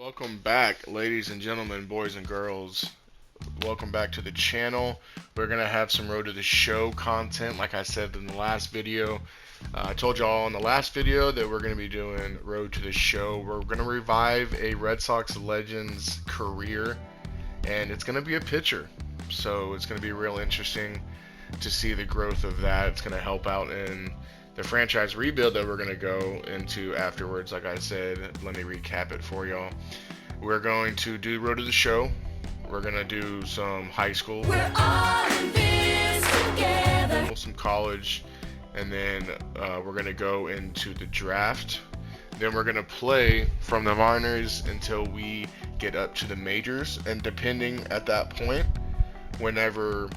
Welcome back, ladies and gentlemen, boys and girls. Welcome back to the channel. We're going to have some Road to the Show content, like I said in the last video. I told y'all in the last video that we're going to be doing Road to the Show. We're going to revive a Red Sox legend's career, and it's going to be a pitcher. So it's going to be real interesting to see the growth of that. It's going to help out in the franchise rebuild that we're going to go into afterwards. Like I said, let me recap it for y'all. We're going to do Road to the Show. We're going to do some high school. We're all in this together. Some college. And then we're going to go into the draft. Then we're going to play from the minors until we get up to the majors. And depending at that point, whenever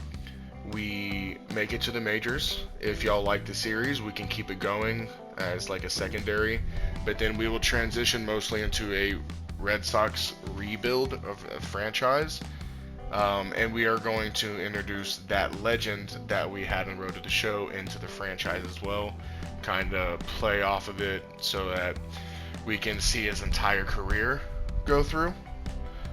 we make it to the majors, if y'all like the series, we can keep it going as like a secondary, but then we will transition mostly into a Red Sox rebuild of a franchise, and we are going to introduce that legend that we had in Road to the Show into the franchise as well, kind of play off of it so that we can see his entire career go through.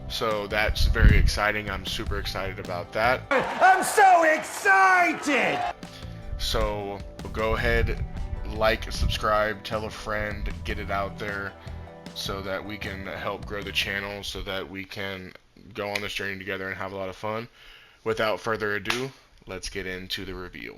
So that's very exciting. I'm super excited about that. I'm so excited! So go ahead, like, subscribe, tell a friend, get it out there so that we can help grow the channel, so that we can go on this journey together and have a lot of fun. Without further ado, let's get into the reveal.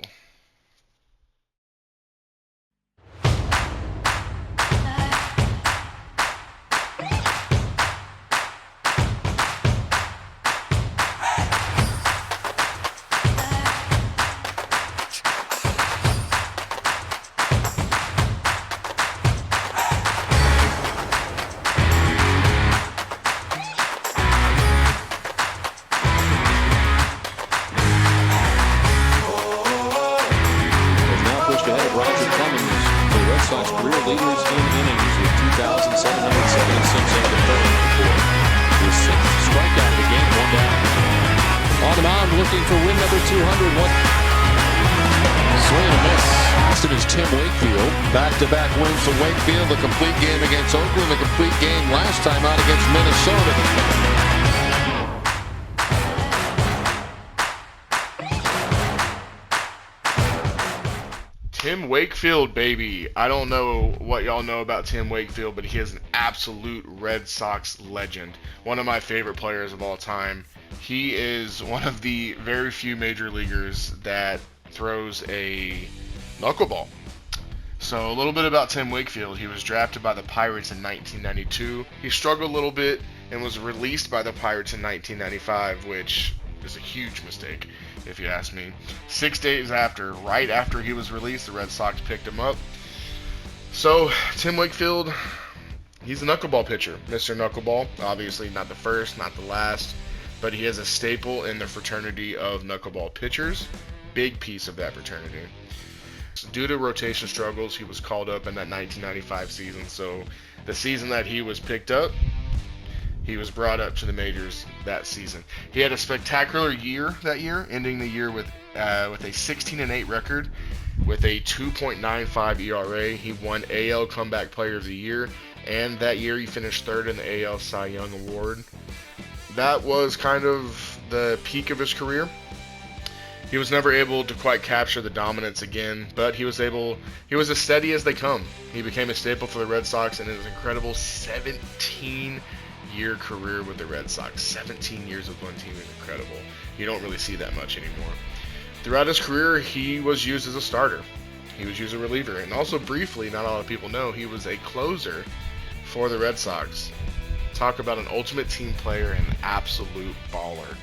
Sox career leaders in innings with 2,776 in the third. His sixth strikeout of the game, one down. On the mound, looking for win number 200. Swing and a miss. Next of is Tim Wakefield. Back-to-back wins for Wakefield. The complete game against Oakland. The complete game last time out against Minnesota. Tim Wakefield, baby. I don't know what y'all know about Tim Wakefield, but he is an absolute Red Sox legend. One of my favorite players of all time. He is one of the very few major leaguers that throws a knuckleball. So a little bit about Tim Wakefield. He was drafted by the Pirates in 1992. He struggled a little bit and was released by the Pirates in 1995, which is a huge mistake, if you ask me. 6 days after, right after he was released, the Red Sox picked him up. So, Tim Wakefield, he's a knuckleball pitcher. Mr. Knuckleball, obviously not the first, not the last, but he is a staple in the fraternity of knuckleball pitchers. Big piece of that fraternity. Due to rotation struggles, he was called up in that 1995 season. So, the season that he was picked up, he was brought up to the majors that season. He had a spectacular year that year, ending the year with a 16-8 record, with a 2.95 ERA. He won AL Comeback Player of the Year, and that year he finished third in the AL Cy Young Award. That was kind of the peak of his career. He was never able to quite capture the dominance again, but he was as steady as they come. He became a staple for the Red Sox in his incredible 17-year career with the Red Sox. 17 years with one team is incredible. You don't really see that much anymore. Throughout his career, he was used as a starter. He was used as a reliever. And also briefly, not a lot of people know, he was a closer for the Red Sox. Talk about an ultimate team player and an absolute baller.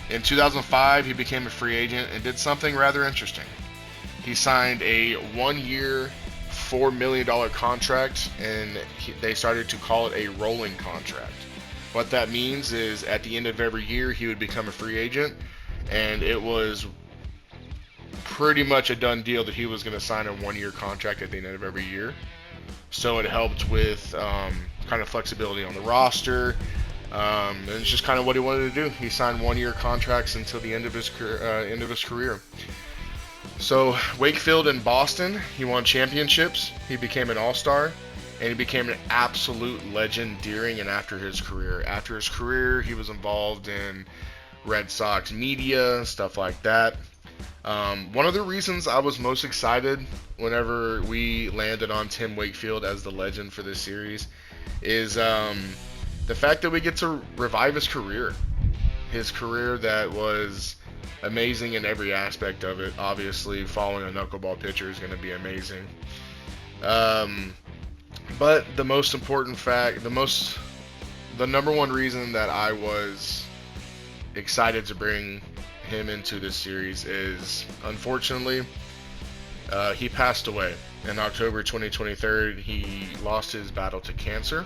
In 2005, he became a free agent and did something rather interesting. He signed a one-year, $4 million contract, and they started to call it a rolling contract. What that means is at the end of every year, he would become a free agent, and it was pretty much a done deal that he was going to sign a one-year contract at the end of every year. So it helped with kind of flexibility on the roster. And it's just kind of what he wanted to do. He signed one-year contracts until the end of his career. So Wakefield in Boston, he won championships. He became an all-star. and he became an absolute legend during and after his career. After his career, he was involved in Red Sox media, stuff like that. One of the reasons I was most excited whenever we landed on Tim Wakefield as the legend for this series is the fact that we get to revive his career. His career that was amazing in every aspect of it. Obviously, following a knuckleball pitcher is going to be amazing. But the most important fact, the number one reason that I was excited to bring him into this series is, unfortunately, he passed away in October 2023. He lost his battle to cancer.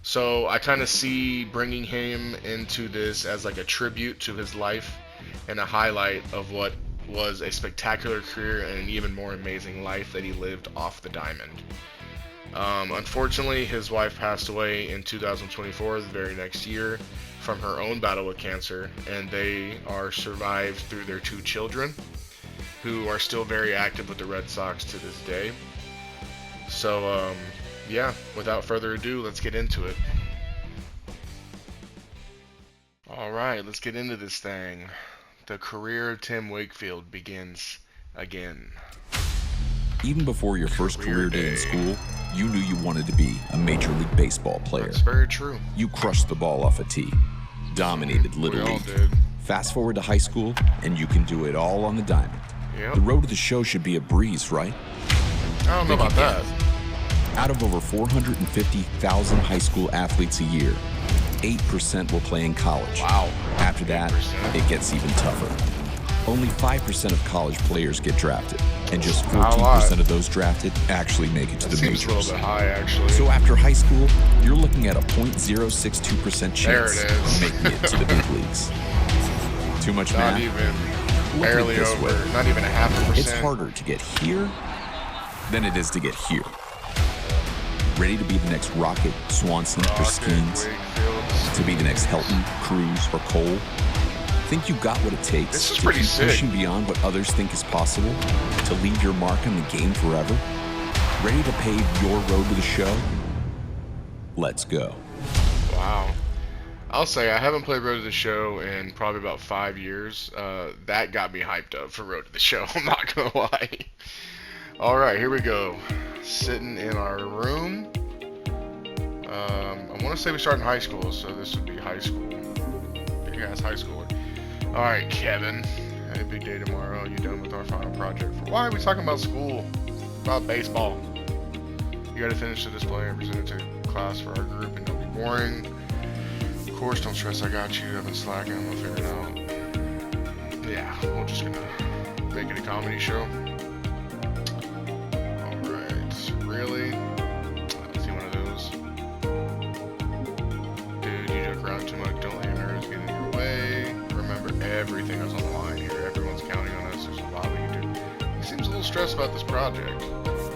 So I kind of see bringing him into this as like a tribute to his life and a highlight of what was a spectacular career and an even more amazing life that he lived off the diamond. Unfortunately, his wife passed away in 2024, the very next year, from her own battle with cancer, and they are survived through their 2 children, who are still very active with the Red Sox to this day. So, yeah, without further ado, let's get into it. Alright, let's get into this thing. The career of Tim Wakefield begins again. Even before your first career day in school, you knew you wanted to be a Major League Baseball player. That's very true. You crushed the ball off a tee, dominated Little We all League. did. Fast forward to high school, and you can do it all on the diamond. Yep. The road to the show should be a breeze, right? I don't know about that. Out of over 450,000 high school athletes a year, 8% will play in college. Wow. After that, 8%. it gets even tougher. Only 5% of college players get drafted, and just Not a lot. 14% of those drafted actually make it to That the seems a majors. little bit high, actually. So after high school, you're looking at a 0.062% There chance it is. of making it to the big leagues. Too much Not math? even Look at it barely this over. way. Not even a half a percent. It's harder to get here than it is to get here. Ready to be the next Rocket, Swanson, or Rocket, Skeens? Wakefield. To be the next Helton, Cruz, or Cole? Think you got what it takes This is to pretty keep sick. pushing beyond what others think is possible? To leave your mark on the game forever? Ready to pave your road to the show? Let's go. Wow. I'll say I haven't played Road to the Show in probably about 5 years. That got me hyped up for Road to the Show. I'm not gonna lie. All right, here we go. Sitting in our room. I want to say we start in high school, so this would be high school. Big ass high schooler. All right, Kevin. Had a big day tomorrow. You done with our final project? Why are we talking about school? About baseball. You got to finish the display and present it to class for our group, and don't be boring. Of course, don't stress. I got you. I've been slacking. I'm gonna figure it out. Yeah, we're just gonna make it a comedy show. All right, really? Let's see one of those. Dude, you joke around too much. Don't let your nerves get in your way. Remember, everything is on the line here. Everyone's counting on us. There's a lot we can do. He seems a little stressed about this project.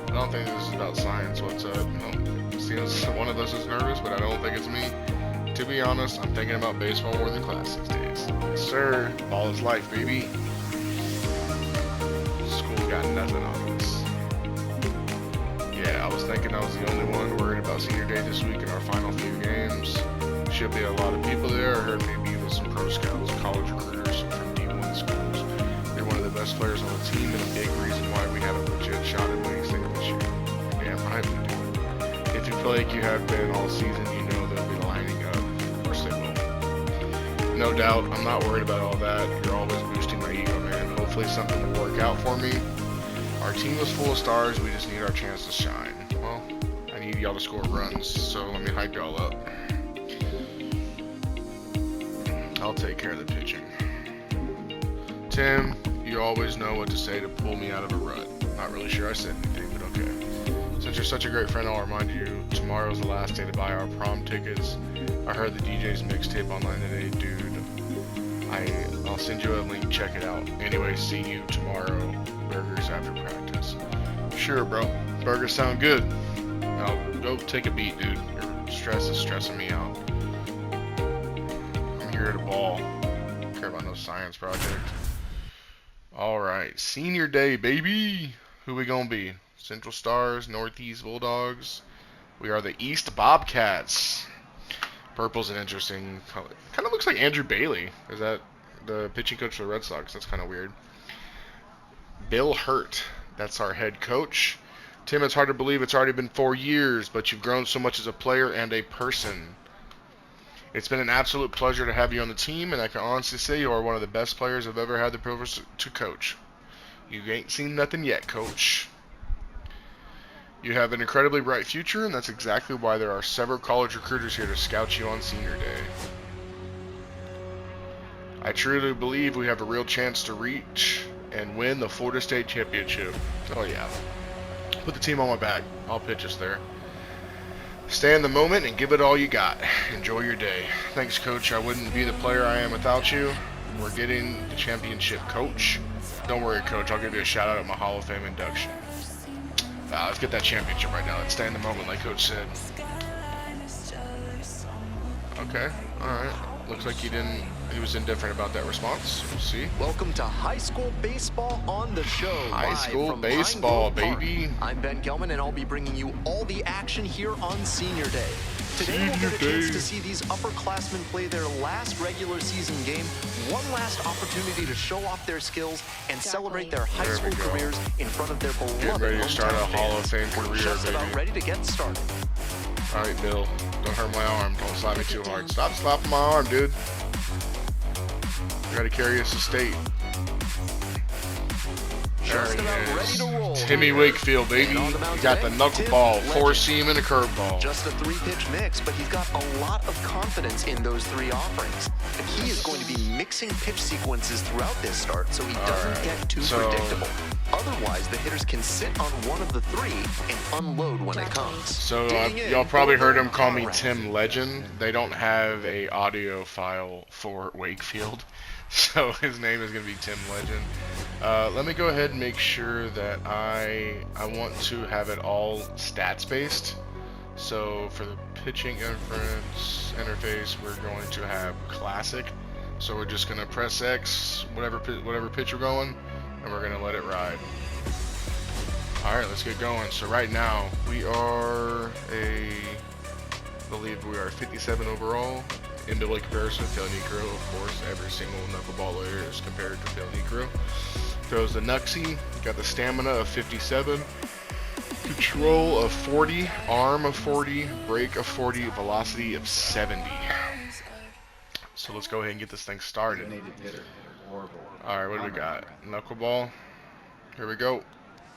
I don't think this is about science. What's up? No, seems one of us is nervous, but I don't think it's me. To be honest, I'm thinking about baseball more than class these days. Yes, sir. Ball is life, baby. School got nothing on us. Yeah, I was thinking I was the only one worried about senior day this week in our final few games. Should be a lot of people there. I heard maybe even some pro scouts, college recruiters from D1 schools. They're one of the best players on the team and a big reason why we have a legit shot at winning state this year. Damn right we do. If you play like you have been all season, you know they'll be lining up. Of course they will. No doubt, I'm not worried about all that. You're always boosting my ego, man. Hopefully something will work out for me. Our team was full of stars. We just need our chance to shine. Well, I need y'all to score runs, so let me hype y'all up. I'll take care of the pitching. Tim, you always know what to say to pull me out of a rut. Not really sure I said anything, but okay. Since you're such a great friend, I'll remind you, tomorrow's the last day to buy our prom tickets. I heard the DJ's mixtape online today, dude. I'll send you a link, check it out. Anyway, see you tomorrow. Burgers after practice. Sure, bro. Burgers sound good. Now, go take a beat, dude. Your stress is stressing me out. I'm here to ball. Don't care about no science project. Alright, senior day, baby. Who we gonna be? Central Stars, Northeast Bulldogs. We are the East Bobcats. Purple's an interesting color. Kind of looks like Andrew Bailey. Is that the pitching coach for the Red Sox? That's kind of weird. Bill Hurt. That's our head coach. Tim, it's hard to believe it's already been 4 years, but you've grown so much as a player and a person. It's been an absolute pleasure to have you on the team, and I can honestly say you are one of the best players I've ever had the privilege to coach. You ain't seen nothing yet, coach. You have an incredibly bright future, and that's exactly why there are several college recruiters here to scout you on senior day. I truly believe we have a real chance to reach and win the Florida State Championship. Oh yeah. Put the team on my back. I'll pitch us there. Stay in the moment and give it all you got. Enjoy your day. Thanks, Coach. I wouldn't be the player I am without you. We're getting the championship, Coach. Don't worry, Coach. I'll give you a shout out at my Hall of Fame induction. Let's get that championship right now. Let's stay in the moment, like Coach said. Okay. All right. Looks like he was indifferent about that response. We'll see. Welcome to high school baseball on the show. High school baseball, baby. I'm Ben Gelman, and I'll be bringing you all the action here on Senior Day. Today we'll get a chance to see these upperclassmen play their last regular season game, one last opportunity to show off their skills and celebrate their high school careers in front of their beloved Get ready to start a hometown Hall of Fame fans. We're career, just about baby. ready to get started. All right, Bill. Don't hurt my arm. Don't slap me too hard. Stop slapping my arm, dude. You gotta carry us to state. Just There about he ready is. to roll. Timmy Wakefield, baby. And on the mound You got the today, Tim knuckleball, Legend. 4-seam, and a curveball. Just a 3-pitch mix, but he's got a lot of confidence in those 3 offerings. The key is going to be mixing pitch sequences throughout this start so he doesn't get too predictable. Otherwise, the hitters can sit on one of the 3 and unload when it comes. So Digging in, y'all probably heard him call me Conrad. Tim Legend. They don't have a audio file for Wakefield, so his name is going to be Tim Legend. Let me go ahead and make sure that I want to have it all stats based. So for the pitching interface, we're going to have classic. So we're just going to press X, whatever pitch we're going, and we're going to let it ride. All right, let's get going. So right now we are I believe we are 57 overall. In the comparison, Phil Negro, of course, every single knuckleballer is compared to Phil Negro. Throws the Nuxie, got the stamina of 57, control of 40, arm of 40, break of 40, velocity of 70. So let's go ahead and get this thing started. Alright, what do we got? Knuckleball. Here we go.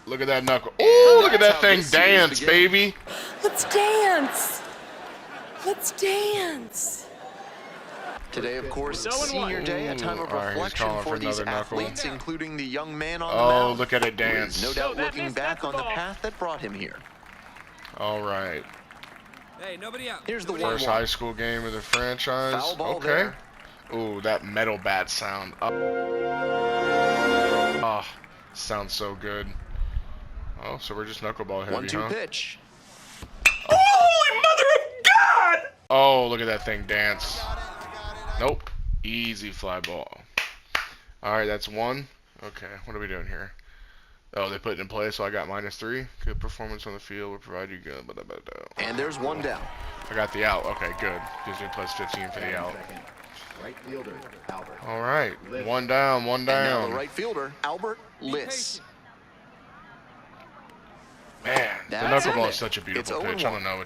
Look at that knuckle. Oh, look at that thing dance, baby. Let's dance. Let's dance. Today, of course, Senior Day, a time of Ooh, all right, he's reflection calling for for these another knuckle. athletes, including the young man on the Oh, mound. look at it who is dance. no doubt looking back on the path that brought him here. Alright. Hey, nobody out. Here's the First 1-1. high school game of the franchise. Foul ball Okay. there. Ooh, that metal bat sound. Oh, sounds so good. Oh, so we're just knuckleball heavy, 1-2 huh? pitch. Holy mother of God! Oh, look at that thing dance. Nope. Easy fly ball. Alright, that's 1. Okay, what are we doing here? Oh, they put it in play, so I got -3. Good performance on the field will provide you good. And there's 1 down. I got the out. Okay, good. Gives me +15 for the out. Alright, 1 down, 1 And now down. the right fielder, Albert Liss. Man, the That's knuckleball it. is such a beautiful It's pitch. 0-1. I don't know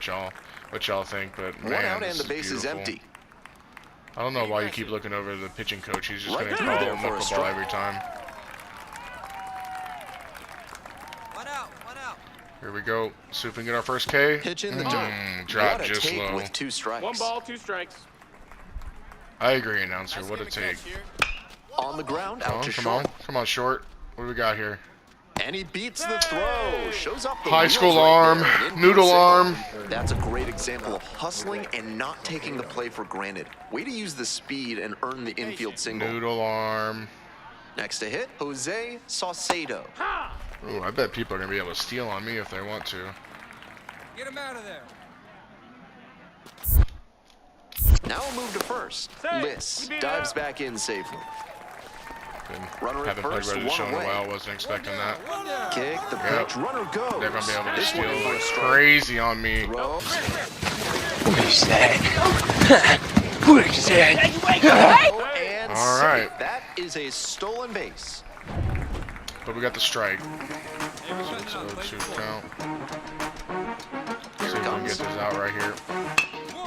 what y'all think, but 1 man, out this and the is base is beautiful. empty. I don't know why you keep looking over the pitching coach. He's just Right going to through call there for a knuckleball strike. every time. One out, one out. Here we go. See if we can get our first K. Pitch in the dirt. Drop What a just take low. with 2 strikes. 1 ball, 2 strikes. I agree, announcer. What a take. On the ground, Come out on, to come short. on. Come on, short. What do we got here? And he beats the throw. Shows up the High wheels school right arm, there. An infield noodle single. arm. That's a great example of hustling and not taking the play for granted. Way to use the speed and earn the infield single. Noodle arm. Next to hit, Jose Saucedo. Ooh, I bet people are going to be able to steal on me if they want to. Get him out of there. Now we'll move to first. Liss dives back in safely. Runner at Haven't played first, Red Dead one in a away. while. Wasn't expecting that. Kick, the Yep. pitch, runner goes. They're gonna be able to This steal one for a like strike. crazy on me. Throw. What is that? What is that? And All safe. right. That is a stolen base. But we got the strike. Hey, we're shutting So down. Play 2 ball. count. See Here if we it can get comes. this out right here.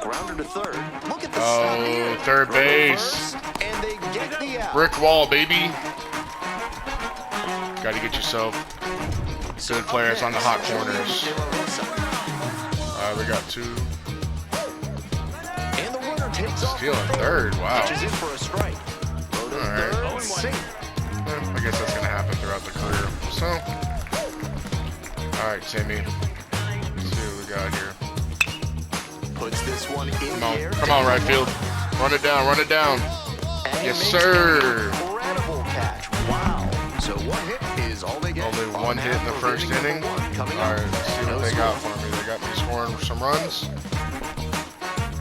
Grounder to third. Look at the Oh, stop here. third Runner base. first, and they get the out. Brick wall, baby. Got to get yourself good players on the hot corners. We got 2. And the runner takes off. Stealing third. Wow. Pitches in for a strike. Throw to All right. third, safe. I guess that's gonna happen throughout the career. So, all right, Timmy. Let's see what we got here. Puts this one in Come the on, air. come on, right field. Run it down, run it down. And he Yes, makes sir. an incredible catch. Wow. So one hit is all they get. Only On one hit in the half of first inning inning. number All one. Coming right, up, let's see no what they got score. for me. They got me scoring some runs.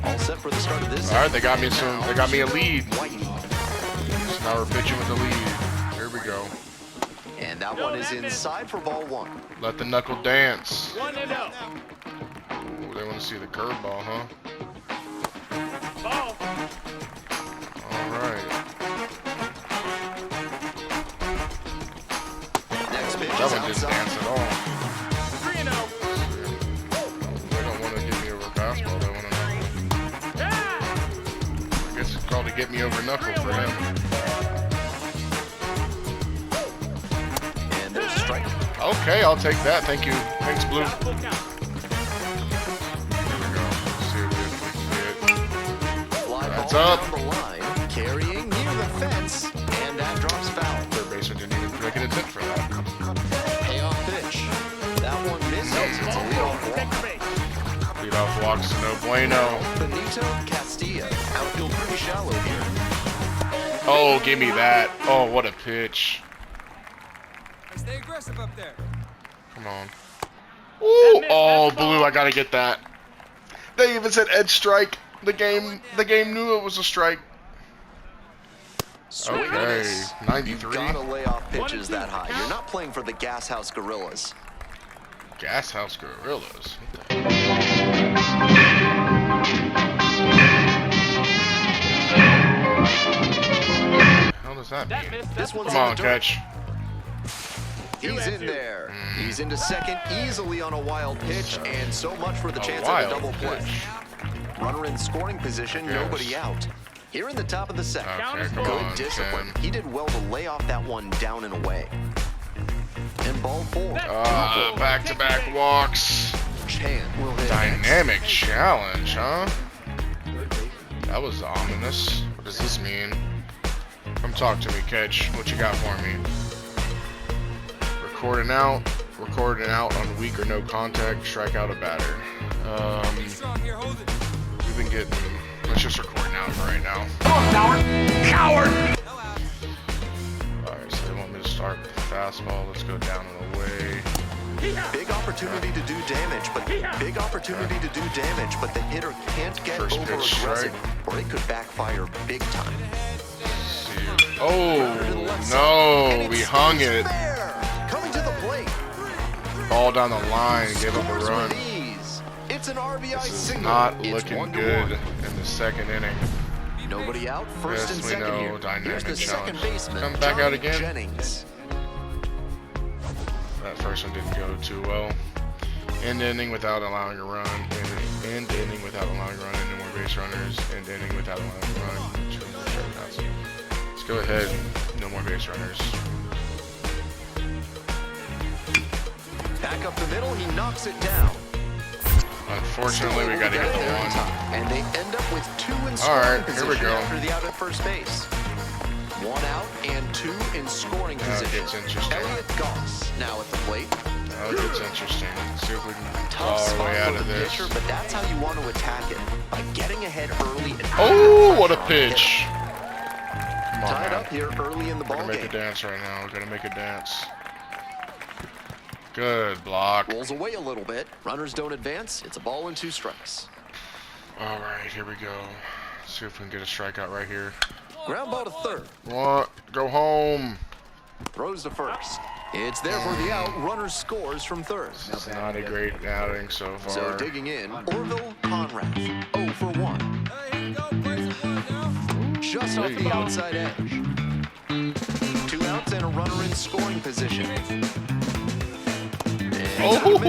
All set for the start of this. All right, they got me some. They got me a lead. Whitey. So now we're pitching with the lead. Here we go. And that one is inside for ball one. Let the knuckle dance. 1-0. Ooh, they want to see the curveball, huh? Ball. All right. Next pitch That is one didn't outside. dance at all. 3-0. They don't want to get me over fastball. They want to. I guess it's called to get me over knuckle for him. And there's a strike. Okay, I'll take that. Thank you. Thanks, Blue. Full count. There we go. Let's see if we can get. Fly That's ball up. down the line, carrying near the fence, and that drops foul. Third baseman didn't even make an attempt for that. Payoff pitch. That one misses. It's a leadoff walk. Second base. Lead off walks to no bueno. Benito Castilla. Outfield pretty shallow here. Oh, give me that. Oh, what a pitch. Hey, stay aggressive up there. Come on. Ooh, oh, Blue, I gotta get that. They even said edge strike. The game knew it was a strike. Swing and a Okay, miss. 93. You've got to lay off pitches that high. You're not playing for the Gas House Gorillas. Gas House Gorillas. What the hell does that That mean? missed. This one's Come on, in the dirt. catch. He's in there. He's into second easily on a wild pitch, and so much for the chance at a double play. Runner in scoring position, Yes. nobody out. Here in the top of the second. Okay, come Good on, discipline. Ken. He did well to lay off that one down and away. And ball four. Back-to-back walks. Chan will hit Dynamic challenge, huh? That was ominous. What does this mean? Come talk to me, Catch. What you got for me? Recording out on weak or no contact, strike out a batter. Be strong here. Hold it. We've been getting. Let's just record now for right now. No out. Alright, so they want me to start with the fastball. Let's go down and away. Big opportunity to do damage, but the hitter can't get First over pitch, aggressive, strike. or it could backfire big time. See. To the Oh left side, and no, we it's hung it. there. Coming to the plate. Ball down the line, gave up a Scores run. with ease. It's an RBI This is single. not It's looking 1-1. good in the second inning. Nobody out, first Yes, and we second know, here. dynamic Here's the second challenge. baseman, Come back out Johnny again. Jennings. That first one didn't go too well. End inning without allowing a run. End inning without allowing a run. No more base runners. End inning without allowing a run. 2 more strikeouts. Let's go ahead. No more base runners. Back up the middle, he knocks it down. Unfortunately, we got to get the Very one. top, and they end up with 2 in All scoring right, here position we go. after the out at first base. 1 out and 2 in scoring Now it position. gets interesting. Elliott Goss now at the plate. Now it gets interesting. Let's see if we can Tough claw our spot way out for of the this. pitcher, but that's how you want to attack it, by getting ahead early and Oh, what a pressure on the hitter. pitch. Come on, Tied man. up here early in the We're ball gonna make a game. dance right now. We're gonna make a dance. Good block. Rolls away a little bit. Runners don't advance. It's a ball and 2 strikes. All right, here we go. See if we can get a strikeout right here. Ground ball to third. What? Go home. Throws to first. It's there for the out. Runner scores from third. It's not a great outing so far. So digging in, Orville Conrad, 0 for 1. Hey, here you go. Plays it one now. Just off the outside edge. 2 outs and a runner in scoring position. Oh!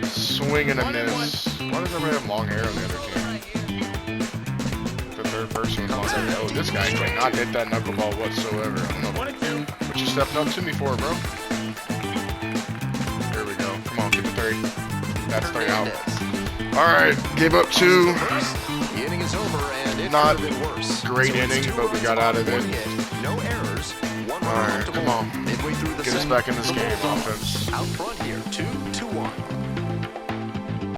Swing and a miss. Why does everybody have long hair on the other team? The third person with long hair. Oh, this guy cannot hit that knuckleball whatsoever. I don't know what you stepping up to me for, bro. There we go. Come on, get the 3. That's 3 out. Alright, gave up 2. The inning is over and it Not could have been worse. great So it's inning, 2 but we runs, got out of 1 it. hit, no errors. 1 run Alright, left to come ball. on. Midway through the Get us second, back in this the game, Bulldogs offense. out front here, 2-1.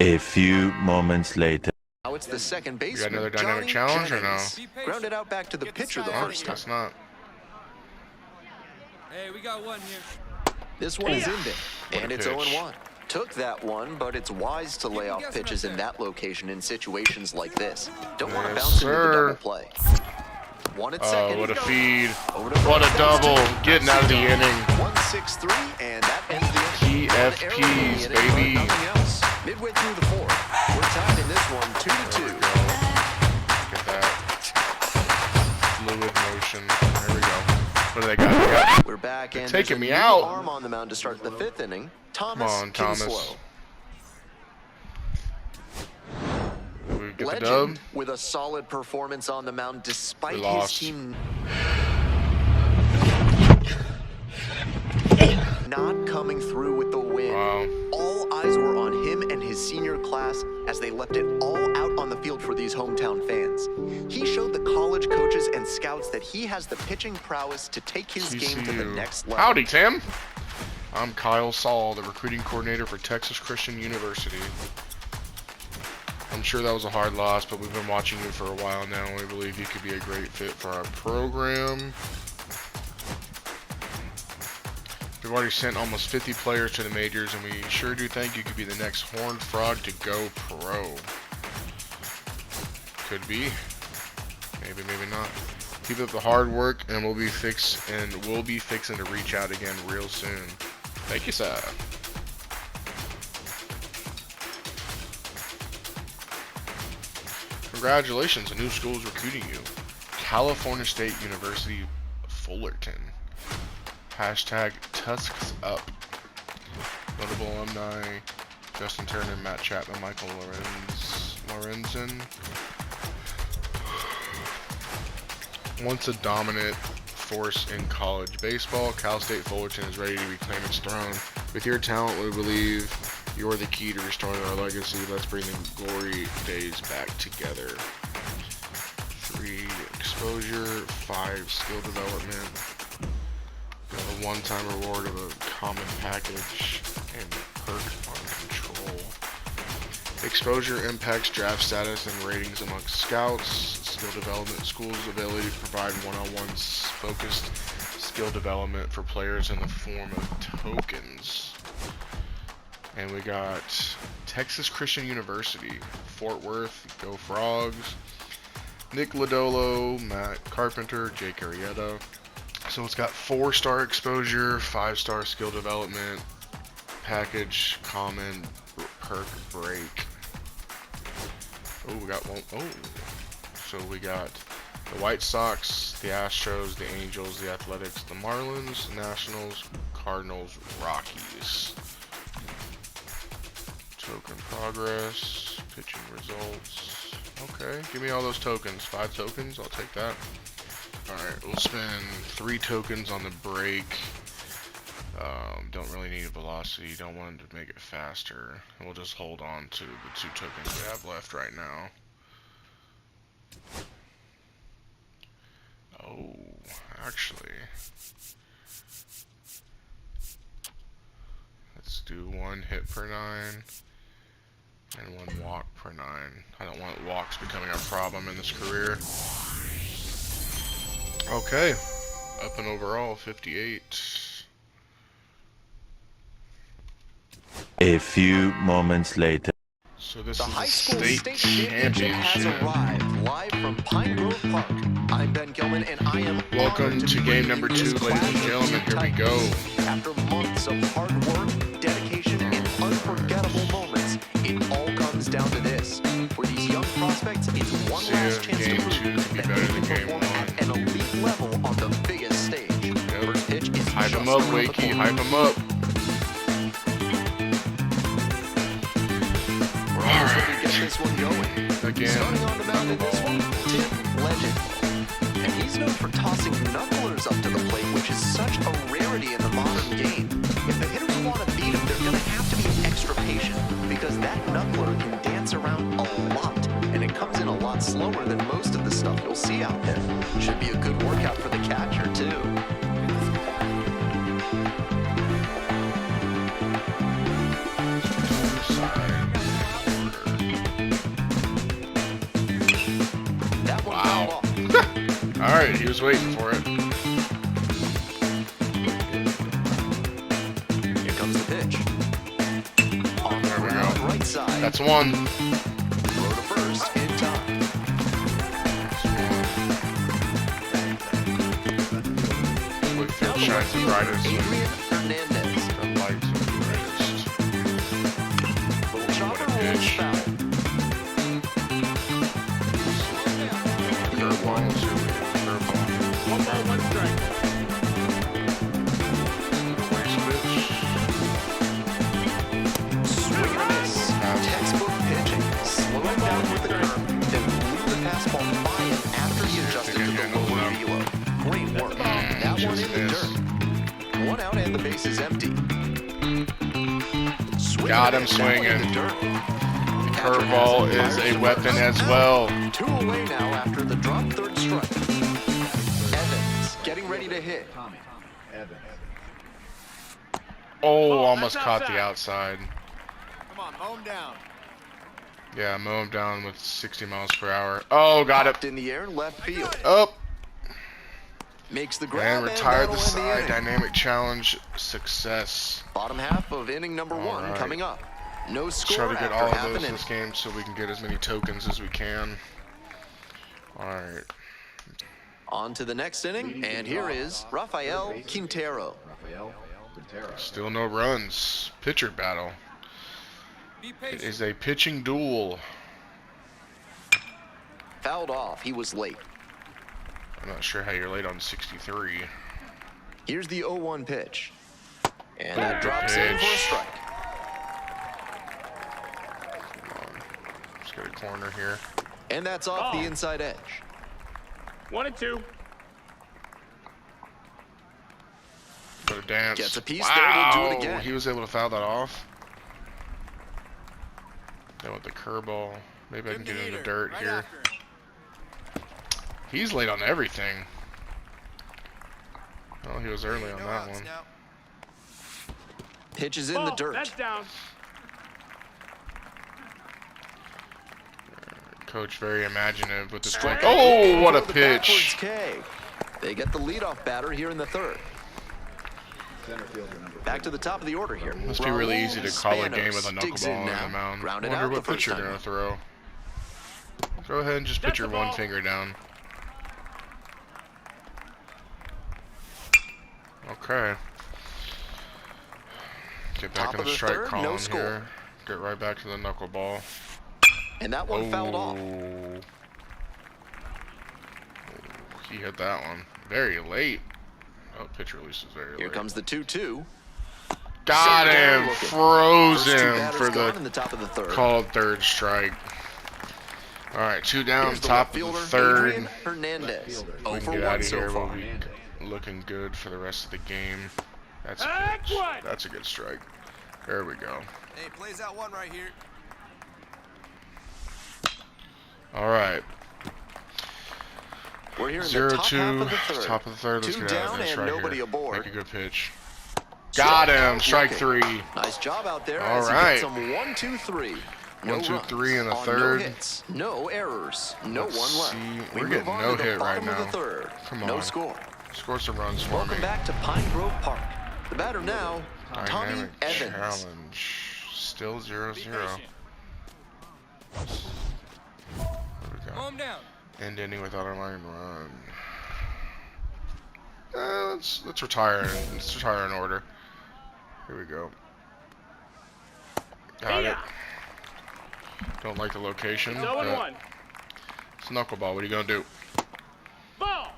A few moments later. Now it's the second You baseman. got another dynamic Johnny challenge or no? Jennings. Grounded out back to the pitcher the No, first time. that's not. Hey, we got one here. This one is in there, What a and it's pitch. 0-1. Took that one, but it's wise to lay off pitches in that location in situations like this. Don't want to Yes, bounce into sir. the double play. 1 at second. Oh, what a feed. Over to What a first. double. Getting out of the inning. 1-6-3, and that ends the inning. PFPs, One error in the inning, baby. but nothing else. Midway through the 4th, we're tied in this one, 2-2. Look at that. Fluid motion. There we go. What do they got? We're back, and taking there's me a new out. arm on the mound to start the 5th inning. Thomas on, Thomas. Kinslow. We get the dub. Legend with a solid performance on the mound despite We his lost. team not coming through with the win. Wow. All eyes were on him and his senior class as they left it all out on the field for these hometown fans. He showed the college coaches and scouts that he has the pitching prowess to take his game to the TCU. next level. Howdy, Tim. I'm Kyle Saul, the recruiting coordinator for Texas Christian University. I'm sure that was a hard loss, but we've been watching you for a while now, and we believe you could be a great fit for our program. We've already sent almost 50 players to the majors, and we sure do think you could be the next Horned Frog to go pro. Could be. Maybe, maybe not. Keep up the hard work, and we'll be fixing to reach out again real soon. Thank you, sir. Congratulations, a new school is recruiting you. California State University, Fullerton. Hashtag Tusks Up. Notable alumni, Justin Turner, Matt Chapman, Michael Lorenzen. Once a dominant force in college baseball, Cal State Fullerton is ready to reclaim its throne. With your talent, we believe you're the key to restoring our legacy. Let's bring the glory days back together. 3 exposure, 5 skill development. Got a one-time reward of a common package and perk on control. Exposure impacts draft status and ratings amongst scouts. Skill development, schools' ability to provide one-on-one focused skill development for players in the form of tokens. And we got Texas Christian University, Fort Worth, Go Frogs, Nick Lodolo, Matt Carpenter, Jake Arrieta. So it's got 4-star exposure, 5-star skill development, package, common, perk, break. Oh, we got one. Oh, so we got the White Sox, the Astros, the Angels, the Athletics, the Marlins, Nationals, Cardinals, Rockies. Token progress, pitching results. Okay, give me all those tokens. 5 tokens, I'll take that. Alright, we'll spend 3 tokens on the break. Don't really need a velocity, don't want to make it faster. We'll just hold on to the 2 tokens we have left right now. Oh, actually, let's do 1 hit per 9 and 1 walk per 9. I don't want walks becoming a problem in this career. Okay, up and overall 58. A few moments later. So this The is high the school state state championship has championship. arrived live from Pine Grove Park. I'm Ben Gilman, and I am Welcome honored to be game bringing number you this 2, ladies and clash of gentlemen. Here we titans. go. After months of hard work, dedication, and unforgettable moments, it all comes down to this. For these young prospects, it's one See last ya. chance to Game prove 2 can be that better they than can game perform 1. at an elite level on the biggest stage. First pitch is Hype just him up, around the Wakey. corner. Hype him up. We're almost ready to get this one going. Again. Starting on the mound in this one, Tim Legend. And he's known for tossing knucklers up to the plate, which is such a rarity in the modern game. If the hitters want to beat him, they're going to have to be extra patient because that knuckler can dance around a lot, and it comes in a lot slower than most of the stuff you'll see out there. Should be a good workout for the catcher, too. That one fouled off. Alright, he was waiting for it. Here comes the pitch. On the There we ground, go. right side. That's one. Throw to first in time. Wakefield shines the brightest. Adrian Hernandez. The lights are the brightest. Little chopper a rolls pitch. foul. Curveball. Let's see what we get. Curveball. 1 ball, 1 strike. Waste pitch. Swing and a miss. Textbook pitching. Slow him down with the curve, then blew the fastball by him after he adjusted to the lower velo. Great work. That one in the dirt. 1 out and the base is empty. Swing Got and him a miss. That one in swinging. the dirt. Curveball is a weapon as well. 2 away now after the drop, third strike. Evans getting ready to hit. Oh, almost caught the outside. Come on, mow him down. Yeah, mow him down with 60 miles per hour. Oh, got Popped it. in the air, left field. Up. Makes the grab And retired the that'll end side. inning. Dynamic challenge success. Bottom half of inning number 1 All right. coming up. No Let's score try to get after all of half an those inning. this game so we can get as many tokens as we can. Alright. On to the next inning, and here is Rafael Quintero. Still no runs. Pitcher battle. Be It patient. is a pitching duel. Fouled off, he was late. I'm not sure how you're late on 63. Here's the 0-1 pitch. And Good that drops in for a pitch. strike. Come on. Let's get a corner here. And that's off the inside edge. 1 and 2. Go to dance. Gets a piece there, we'll do it Wow, again. he was able to foul that off. Then with the curveball. Maybe I can Give get him in the heater, dirt right here. after him. He's late on everything. Oh, he was early on No that outs one. now. Pitch is in the dirt. That's down. Coach very imaginative with the Strike strike. out. Oh, what a For the backwards pitch. K. They get the leadoff batter here in the third. Back to the top of the order here. Must be really Raul easy to call a game with a Spanos digs knuckleball in on the now. mound. Grounded Wonder out what the pitch first you're time. gonna throw. Go ahead and just put That's your the one ball. finger down. Okay. Get back Top in of the the strike third, no column score. here. Get right back to the knuckleball. And that one fouled off. Oh. He hit that one very late. Oh, pitch release is very late. Here comes the 2-2. Got Sent down him. looking. Froze First two him batters for gone in the the top of the third. called third strike. All right, 2 down, Here's the top left of the fielder, third. Adrian Hernandez. We 0 can for get 1 out of so here. far. We'll be looking good for the rest of the game. That's a That's pitch. one. That's a good strike. There we go. Hey, plays out 1 right here. All right. We're here in the top 0-2, half of the third. top of the third. Let's Two get out of down this and right nobody here. aboard. Make a good pitch. Got him. Strike looking. 3. Nice job out there All as right. he gets some 1, 2, 3. No 1, 2, runs 3 in the on third. No hits, no errors, no Let's one left. see. We We're move getting on no to the hit right bottom of now. the third. Come No on. score. Score some runs for me. Welcome back to Pine Grove Park. The batter now, Tommy Dynamic Evans. challenge. Still Be 0-0. patient. There we Mow go. him down. And ending without a line run. Let's retire. Let's retire in order. Here we go. Got it. Don't like the location. It's 0-1. It's knuckleball. What are you gonna do? Ball.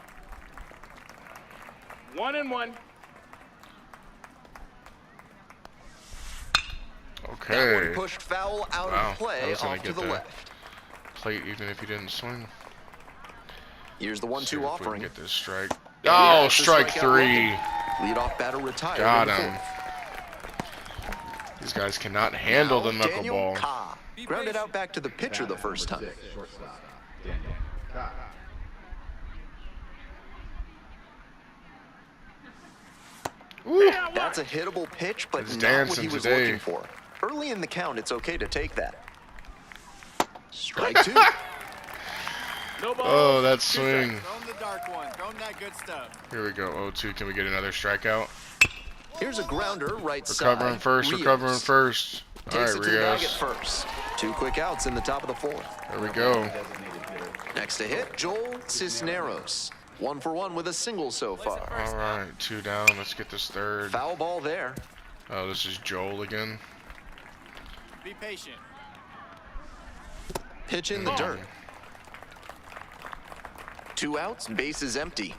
1-1. Okay. That one pushed foul out Wow, of play I was gonna off to get the that left. plate even if you didn't swing. Here's the See 1-2 if we can offering. get this strike. Yeah, Oh, it's a strike strikeout 3. Leadoff batter retired. Got in the him. fourth. These guys cannot handle the Now, Daniel knuckleball. Ka grounded out back to the pitcher the first time. Ooh. That's a hittable pitch, but He's not what dancing he was today. looking for. Early in the count, it's okay to take that. Strike 2. No ball. Oh, that swing. Throw him the dark one. Throw him that good stuff. Here we go. 0-2. Can we get another strikeout? Here's a grounder right Recovering side. first. Rios Recovering first. All Takes right, it to the bag at Rios. first. 2 quick outs in the top of the fourth. There we go. Next to hit, Joel Cisneros. 1 for 1 with a single so far. All right, 2 down. Let's get this third. Foul ball there. Oh, this is Joel again. Be patient. Pitch in the dirt. 2 outs, base is empty.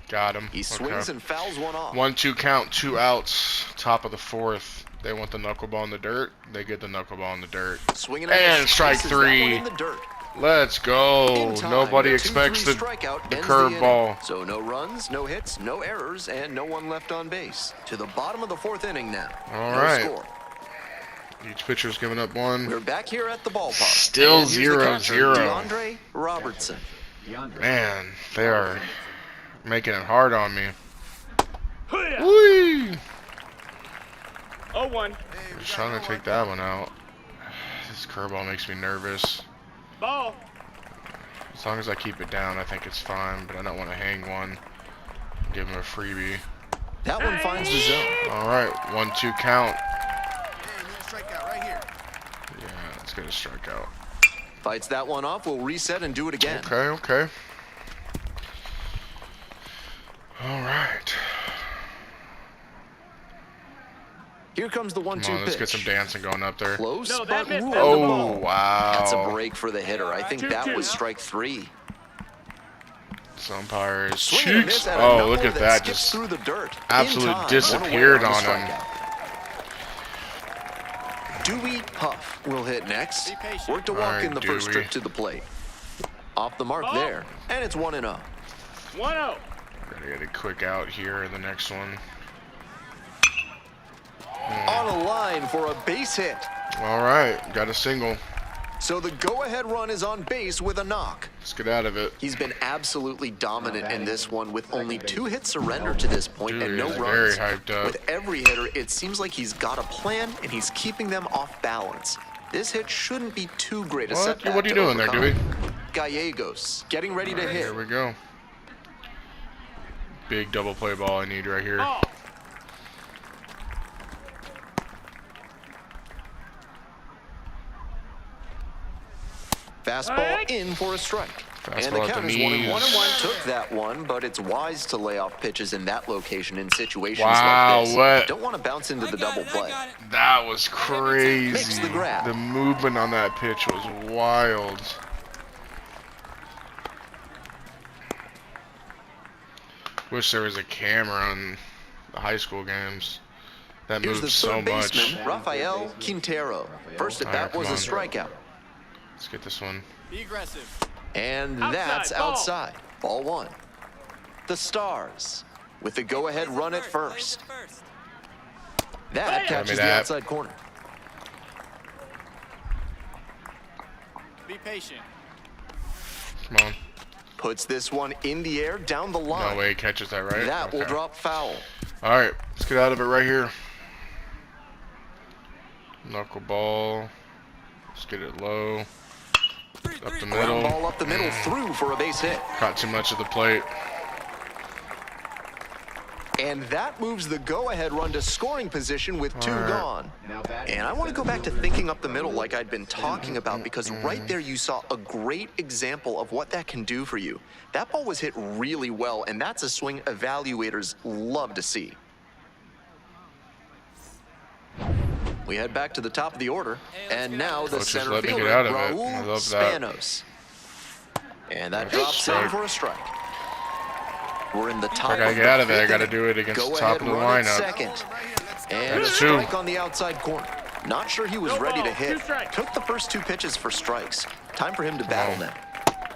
Got him. He swings and fouls one off. 1-2 count, 2 outs. Top of the fourth. They want the knuckleball in the dirt. They get the knuckleball in the dirt. Swinging And miss. strike Places that one 3. in the dirt. Let's go. In time, Nobody the expects 2-3 the strikeout ends curveball. inning. So no runs, no hits, no errors, and no one left on base. To the bottom of the fourth inning now. All no right. score. Each pitcher's giving up 1. We're back here at the ballpark. Still And here's the catcher, 0-0. DeAndre Robertson. Man, they are making it hard on me. Whee! 0-1. Just trying to take that one out. This curveball makes me nervous. Ball. As long as I keep it down, I think it's fine, but I don't want to hang one. Give him a freebie. That one finds the zone. All right, 1-2 count. Hey, you need a strikeout right here. Yeah, let's get a strikeout. Fights that one off. We'll reset and do it again. Okay. All right. Here comes the 1-2 Come on, let's pitch. get some dancing going up there. Close, No, but that missed. ruled That's a the Oh, ball. wow. That's a break for the hitter. I think that 2-2. was strike 3. This umpire is Swing and a miss cheeks. at a Oh, knuckle look at that. skips Just through the dirt. In absolute time, disappeared 1 away on him. the strikeout. Dewey Huff will hit next. Be patient. Work to walk Alright, in the first Dewey. trip to the plate. Off the mark Ball. there. And it's 1-0. 1-0. gotta get a quick out here in the next one. On a line for a base hit. All right, got a single. So the go-ahead run is on base with a knock. Let's get out of it. He's been absolutely dominant in this one with only 2 hits surrendered to this point Dude, and no he's runs. very hyped up. With every hitter, it seems like he's got a plan and he's keeping them off balance. This hit shouldn't be too great a What? setback What are you to doing there, overcome. Dewey? Gallegos getting ready to hit. Here we go. Big double play ball I need right here. Ball. Fastball in for a strike. And the Fastball at count the is knees. 1-1. Took that one, but it's wise to lay off pitches in that location in situations Wow, like this. what? Don't want to bounce into the double play. That was Makes crazy. the grab. The movement on that pitch was wild. Wish there was a camera on the high school games. That Here's the moved so third much. baseman, Rafael Quintero. First at bat All was right, a come on. strikeout. Let's get this one. Be aggressive. And Outside, that's ball. outside. Ball 1. The Stars with the go-ahead run at first. That Give catches me the that. outside corner. Be patient. Come on. Puts this one in the air down the line. No way he catches that, right? That will Okay. drop foul. All right, let's get out of it right here. Knuckleball. Let's get it low. Up the Ground middle. ball up the middle through for a base hit. Caught too much of the plate. And that moves the go-ahead run to scoring position with 2 gone. And I want to go back to thinking up the middle like I'd been talking about, because right there you saw a great example of what that can do for you. That ball was hit really well, and that's a swing evaluators love to see. We head back to the top of the order, and now the Coach, just center let me fielder, get out of it. I Raul love that. Spanos. And that drops in for a strike. We're in the top I gotta of get the out of it. I 5th gotta inning. do it against Go the top ahead of the run at lineup. second. And a That's 2. strike on the outside corner. Not sure he was No ready to ball, hit. 2 strikes. Took the first 2 pitches for strikes. Time for him to battle on. now.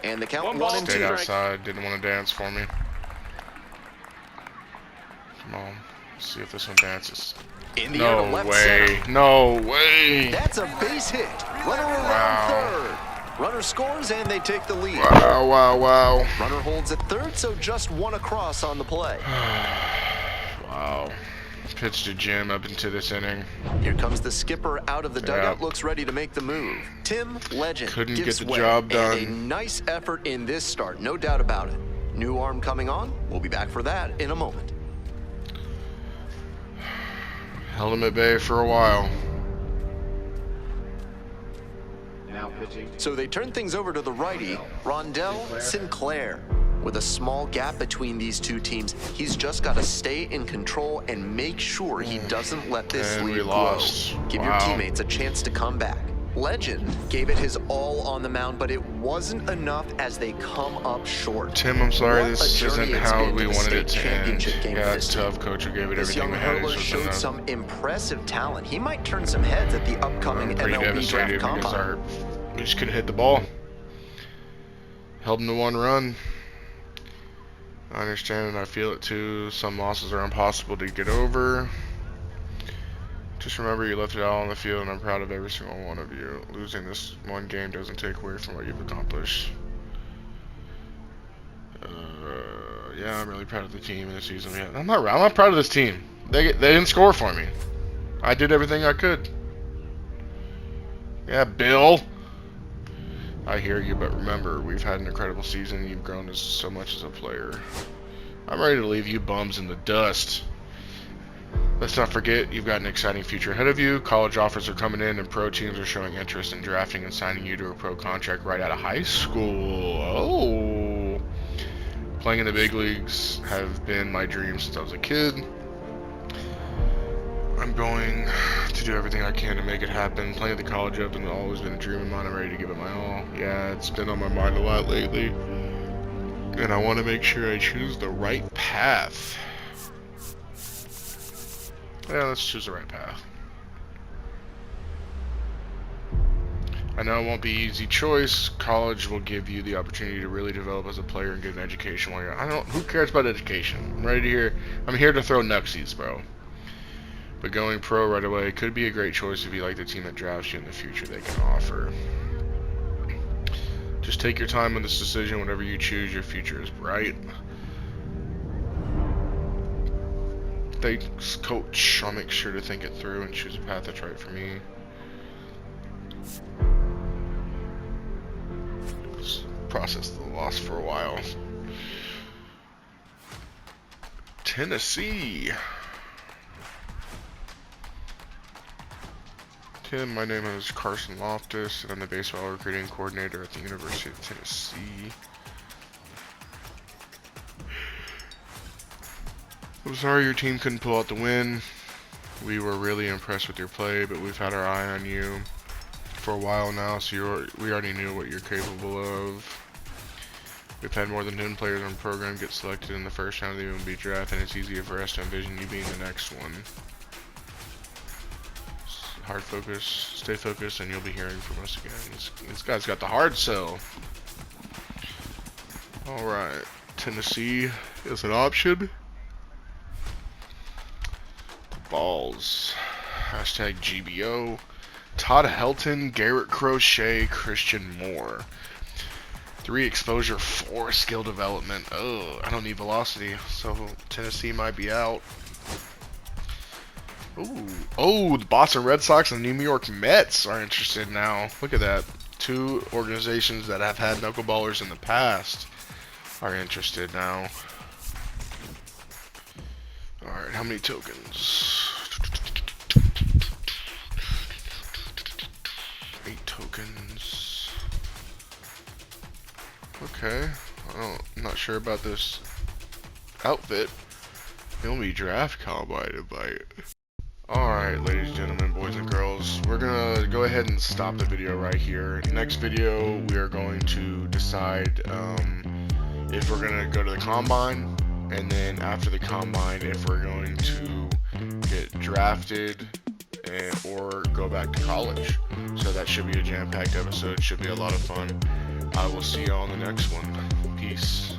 And the count 1 1 ball, and 2. Stayed outside. Didn't want to dance for me. Come on. Let's see if this one dances. In the air to No left way. center. No way. That's a base hit. Runner around Wow. third. Runner scores and they take the lead. Wow, wow, wow. Runner holds at third, so just 1 across on the play. Wow. Pitched to Jim up into this inning. Here comes the skipper out of the dugout, Yeah. looks ready to make the move. Tim Legend Couldn't gives get the way, job and a done. nice effort in this start, no doubt about it. New arm coming on. We'll be back for that in a moment. Held him at bay for a while. So they turn things over to the righty, Rondell Sinclair. With a small gap between these 2 teams, he's just got to stay in control and make sure he doesn't let this And we lead grow. lost. Give Wow. your teammates a chance to come back. Legend gave it his all on the mound, but it wasn't enough as they come up short. Tim, I'm sorry, What a this journey isn't it's how been we to the wanted it state to end. championship game for Yeah, this it's team. tough. Coach who gave it This everything young we had. hurler This showed was some impressive talent. He might turn some heads at the upcoming pretty MLB draft devastated because combine. we just couldn't hit the ball. Held him to 1 run. I understand and I feel it too. Some losses are impossible to get over. Just remember you left it all on the field, and I'm proud of every single one of you. Losing this 1 game doesn't take away from what you've accomplished. Yeah, I'm really proud of the team and the season we had. I'm not proud of this team. They didn't score for me. I did everything I could. Yeah, Bill. I hear you, but remember, we've had an incredible season. You've grown as so much as a player. I'm ready to leave you bums in the dust. Let's not forget, you've got an exciting future ahead of you. College offers are coming in, and pro teams are showing interest in drafting and signing you to a pro contract right out of high school. Oh. Playing in the big leagues have been my dream since I was a kid. I'm going to do everything I can to make it happen. Playing at the college up has always been a dream of mine. I'm ready to give it my all. Yeah, it's been on my mind a lot lately. And I want to make sure I choose the right path. Yeah, let's choose the right path. I know it won't be an easy choice. College will give you the opportunity to really develop as a player and get an education while you're... who cares about education? I'm here to throw nuxies, bro. But going pro right away could be a great choice if you like the team that drafts you in the future they can offer. Just take your time on this decision. Whatever you choose, your future is bright. Thanks, coach. I'll make sure to think it through and choose a path that's right for me. Just process the loss for a while. Tennessee. Tim, my name is Carson Loftus, and I'm the baseball recruiting coordinator at the University of Tennessee. I'm sorry your team couldn't pull out the win. We were really impressed with your play, but we've had our eye on you for a while now, so we already knew what you're capable of. We've had more than 10 players on the program get selected in the first round of the MLB draft, and it's easier for us to envision you being the next one. Hard focus, stay focused, and you'll be hearing from us again. This guy's got the hard sell. Alright, Tennessee is an option. Balls. Hashtag GBO. Todd Helton, Garrett Crochet, Christian Moore. 3 exposure, 4 skill development. Oh, I don't need velocity, so Tennessee might be out. Ooh. Oh, the Boston Red Sox and the New York Mets are interested now. Look at that. 2 organizations that have had knuckleballers in the past are interested now. Alright, how many tokens? 8 tokens. Okay, I'm not sure about this outfit. You'll be draft combined by it. Alright, ladies and gentlemen, boys and girls, we're gonna go ahead and stop the video right here. Next video, we are going to decide if we're gonna go to the combine, and then after the combine, if we're going to get drafted or go back to college. So that should be a jam-packed episode. Should be a lot of fun. I will see you on the next one. Peace.